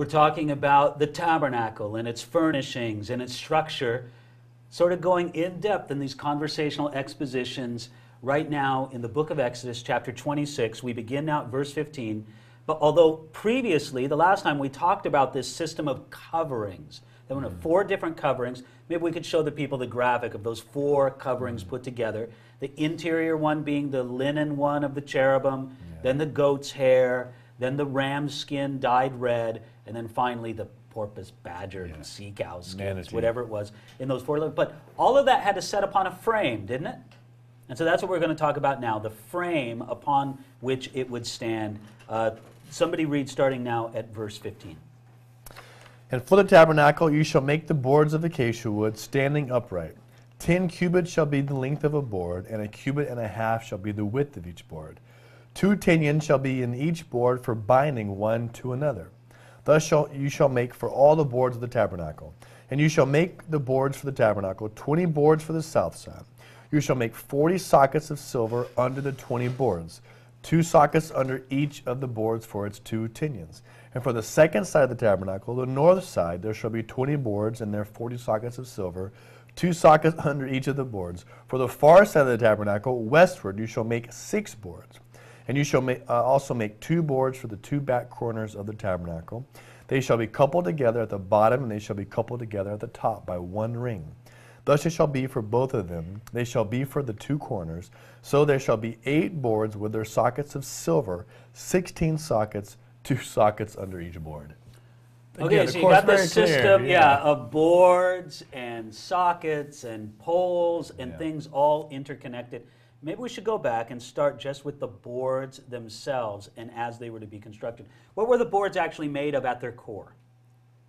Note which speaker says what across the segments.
Speaker 1: We're talking about the tabernacle and its furnishings and its structure, sort of going in depth in these conversational expositions right now in the book of Exodus, chapter 26. We begin now at verse 15. But although previously, the last time we talked about this system of coverings, there were 4 different coverings. Maybe we could show the people the graphic of those 4 coverings put together. The interior one being the linen one of the cherubim, then the goat's hair, then the ram's skin dyed red, and then finally the porpoise, badger, and sea cow skins, whatever it was, in those 4. But all of that had to set upon a frame, didn't it? And so that's what we're going to talk about now, the frame upon which it would stand. Somebody read starting now at verse 15.
Speaker 2: And for the tabernacle you shall make the boards of acacia wood standing upright. 10 cubits shall be the length of a board, and 1.5 cubits shall be the width of each board. 2 pinions shall be in each board for binding one to another. Thus you shall make for all the boards of the tabernacle. And you shall make the boards for the tabernacle, 20 boards for the south side. You shall make 40 sockets of silver under the 20 boards, 2 sockets under each of the boards for its 2 pinions. And for the second side of the tabernacle, the north side, there shall be 20 boards and their 40 sockets of silver, 2 sockets under each of the boards. For the far side of the tabernacle, westward, you shall make 6 boards. And you shall also make 2 boards for the 2 back corners of the tabernacle. They shall be coupled together at the bottom, and they shall be coupled together at the top by 1 ring. Thus it shall be for both of them. They shall be for the 2 corners. So there shall be 8 boards with their sockets of silver, 16 sockets, 2 sockets under each board.
Speaker 1: Okay,
Speaker 2: Again,
Speaker 1: so you got the
Speaker 2: very
Speaker 1: system,
Speaker 2: clear,
Speaker 1: of boards and sockets and poles and things all interconnected. Maybe we should go back and start just with the boards themselves and as they were to be constructed. What were the boards actually made of at their core?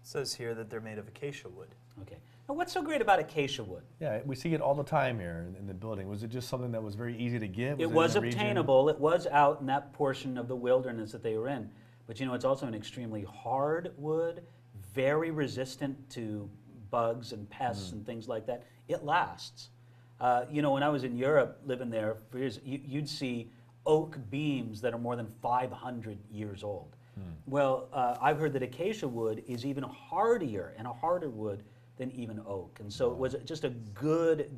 Speaker 3: It says here that they're made of acacia wood.
Speaker 1: Okay. Now, what's so great about acacia wood?
Speaker 2: Yeah, we see it all the time here in the building. Was it just something that was very easy to get?
Speaker 1: It was obtainable. It was out in that portion of the wilderness that they were in. But you know, it's also an extremely hard wood, very resistant to bugs and pests and things like that. It lasts. You know, when I was in Europe living there for years, you'd see oak beams that are more than 500 years old. Well, I've heard that acacia wood is even hardier and a harder wood than even oak. And so it was just a good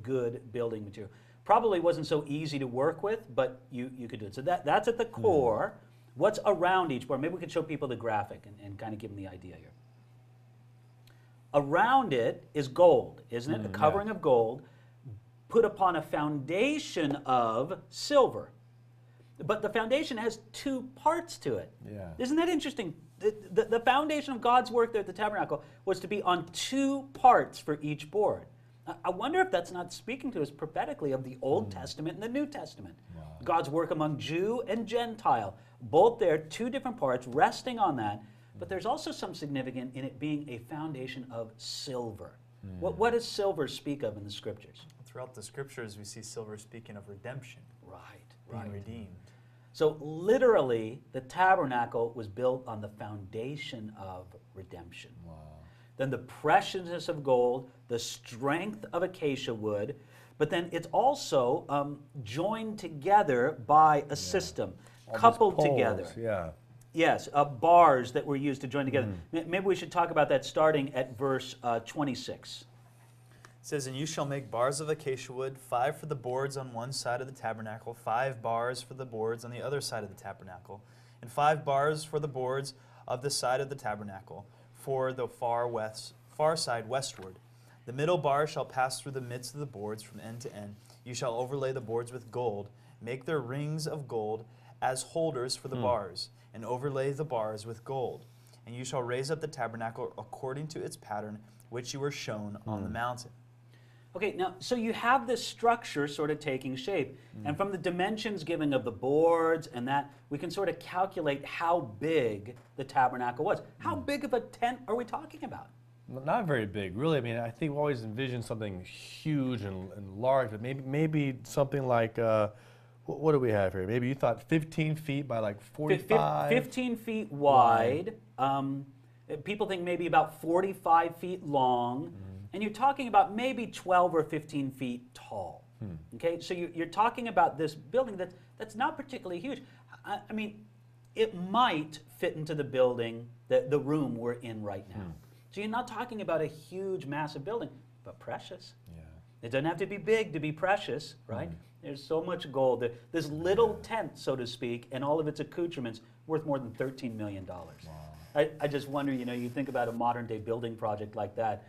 Speaker 1: building material. Probably wasn't so easy to work with, but you could do it. So that's at the core. What's around each board? Maybe we could show people the graphic and kind of give them the idea here. Around it is gold, isn't it? A covering of gold put upon a foundation of silver. But the foundation has 2 parts to it. Yeah. Isn't that interesting? The foundation of God's work there at the tabernacle was to be on 2 parts for each board. I wonder if that's not speaking to us prophetically of the Old Testament and the New Testament. Wow. God's work among Jew and Gentile, both there, 2 different parts, resting on that. But there's also some significance in it being a foundation of silver. What does silver speak of in the Scriptures?
Speaker 3: Throughout the Scriptures, we see silver speaking of redemption. Being redeemed.
Speaker 1: So literally, the tabernacle was built on the foundation of redemption. Wow. Then the preciousness of gold, the strength of acacia wood, but then it's also joined together by a system, coupled together. Yeah. Yes, bars that were used to join together. Maybe we should talk about that starting at verse 26.
Speaker 3: It says, and you shall make bars of acacia wood, 5 for the boards on one side of the tabernacle, 5 bars for the boards on the other side of the tabernacle, and 5 bars for the boards of the side of the tabernacle, for the far side westward. The middle bar shall pass through the midst of the boards from end to end. You shall overlay the boards with gold, make their rings of gold as holders for the bars, and overlay the bars with gold. And you shall raise up the tabernacle according to its pattern, which you were shown on the mountain.
Speaker 1: Okay, now, so you have this structure sort of taking shape. And from the dimensions given of the boards and that, we can sort of calculate how big the tabernacle was. How big of a tent are we talking about?
Speaker 2: Not very big, really. I mean, I think we always envision something huge and large, but maybe something like, what do we have here? Maybe you thought 15 feet by like 45?
Speaker 1: 15 feet wide. People think maybe about 45 feet long. And you're talking about maybe 12 or 15 feet tall. Okay, so you're talking about this building that's not particularly huge. I mean, it might fit into the building, the room we're in right now. So you're not talking about a huge, massive building, but precious.
Speaker 2: Yeah.
Speaker 1: It doesn't have to be big to be precious, right? There's so much gold. This little tent, so to speak, and all of its accoutrements worth more than $13 million. Wow. I just wonder, you think about a modern day building project like that.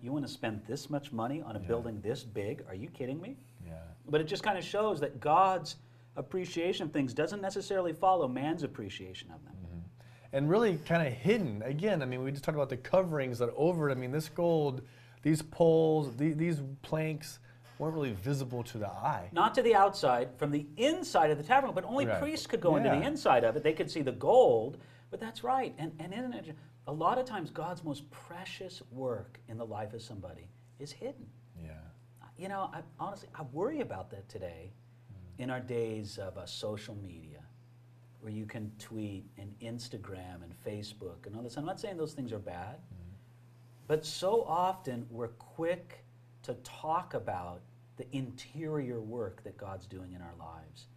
Speaker 1: You want to spend this much money on a building this big? Are you kidding me?
Speaker 2: Yeah.
Speaker 1: But it just kind of shows that God's appreciation of things doesn't necessarily follow man's appreciation of them.
Speaker 2: And really kind of hidden. Again, we just talked about the coverings that over it. This gold, these poles, these planks weren't really visible to the eye.
Speaker 1: Not to the outside, from the inside of the tabernacle, but only priests could go into the inside of it. They could see the gold, but that's right. And isn't it, a lot of times God's most precious work in the life of somebody is hidden.
Speaker 2: Yeah.
Speaker 1: Honestly, I worry about that today in our days of social media, where you can tweet and Instagram and Facebook and all this. I'm not saying those things are bad, but so often we're quick to talk about the interior work that God's doing in our lives.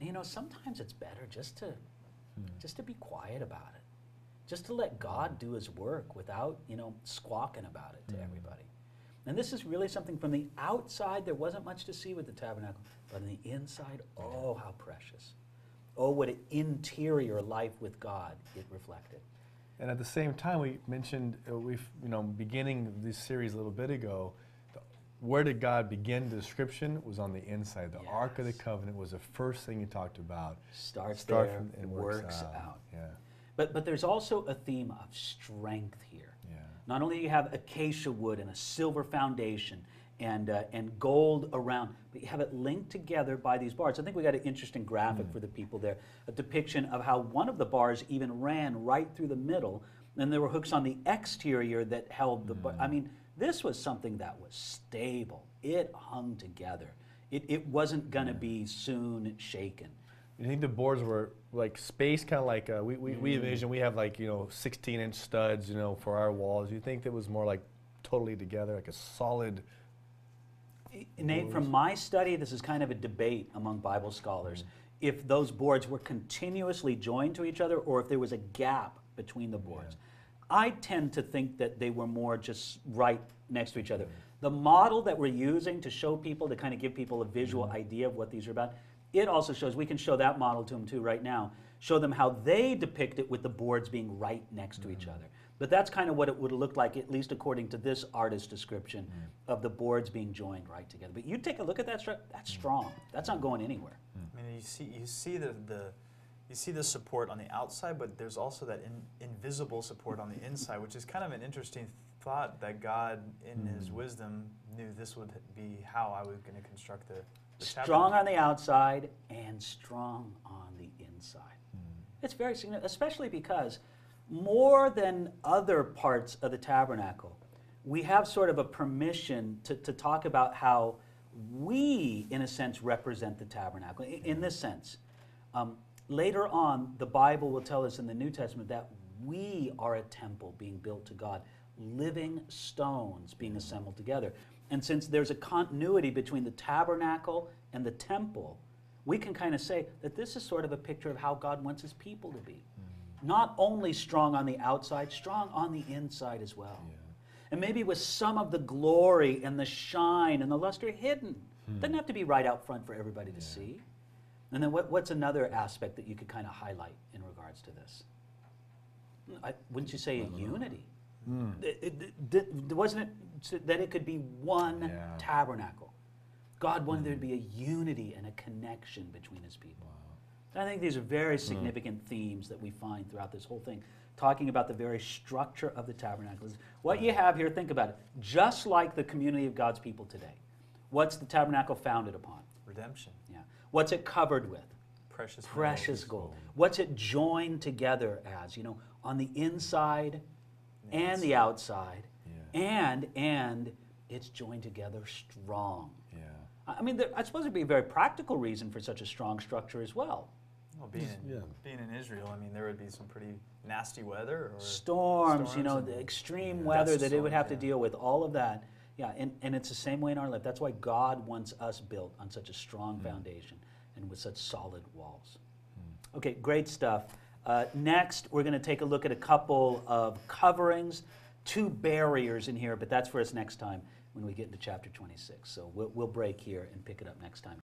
Speaker 1: And, sometimes it's better just to be quiet about it, just to let God do his work without, squawking about it to everybody. And this is really something from the outside. There wasn't much to see with the tabernacle, but on the inside, oh, how precious. Oh, what an interior life with God it reflected.
Speaker 2: And at the same time, we mentioned, beginning this series a little bit ago, where did God begin the description was on the inside. The Ark of the Covenant was the first thing he talked about.
Speaker 1: Starts there, and works out.
Speaker 2: Yeah.
Speaker 1: But there's also a theme of strength here.
Speaker 2: Yeah.
Speaker 1: Not only do you have acacia wood and a silver foundation and gold around, but you have it linked together by these bars. I think we got an interesting graphic for the people there, a depiction of how one of the bars even ran right through the middle, and there were hooks on the exterior that held the bar. This was something that was stable. It hung together. It wasn't going to be soon shaken.
Speaker 2: You think the boards were like spaced, kind of like we envision we have 16-inch studs, for our walls. You think it was more like totally together, like a solid?
Speaker 1: Nate, from my study, this is kind of a debate among Bible scholars, if those boards were continuously joined to each other or if there was a gap between the boards. I tend to think that they were more just right next to each other. The model that we're using to show people, to kind of give people a visual idea of what these are about, it also shows, we can show that model to them too right now, show them how they depict it with the boards being right next to each other. But that's kind of what it would have looked like, at least according to this artist's description of the boards being joined right together. But you take a look at that, that's strong. That's not going anywhere.
Speaker 3: You see the support on the outside, but there's also that invisible support on the inside, which is kind of an interesting thought that God, in his wisdom, knew this would be how I was going to construct the
Speaker 1: strong on the outside and strong on the inside. It's very significant, especially because more than other parts of the tabernacle, we have sort of a permission to talk about how we, in a sense, represent the tabernacle. In this sense, later on, the Bible will tell us in the New Testament that we are a temple being built to God, living stones being assembled together. And since there's a continuity between the tabernacle and the temple, we can kind of say that this is sort of a picture of how God wants his people to be. Not only strong on the outside, strong on the inside as well. And maybe with some of the glory and the shine and the luster hidden. Doesn't have to be right out front for everybody to see. And then what's another aspect that you could kind of highlight in regards to this? Wouldn't you say a unity? Wasn't it that it could be one tabernacle? God wanted there to be a unity and a connection between his people. I think these are very significant themes that we find throughout this whole thing, talking about the very structure of the tabernacle. What you have here, think about it, just like the community of God's people today. What's the tabernacle founded upon?
Speaker 3: Redemption.
Speaker 1: Yeah. What's it covered with?
Speaker 3: Precious
Speaker 1: gold. What's it joined together as? On the inside and the outside, and it's joined together strong. I suppose there'd be a very practical reason for such a strong structure as well.
Speaker 3: Well, being in Israel, there would be some pretty nasty weather. Or
Speaker 1: storms the extreme weather that it would have to deal with, all of that. And it's the same way in our life. That's why God wants us built on such a strong foundation and with such solid walls. Okay, great stuff. Next, we're going to take a look at a couple of coverings, 2 barriers in here, but that's for us next time when we get into chapter 26. So we'll break here and pick it up next time.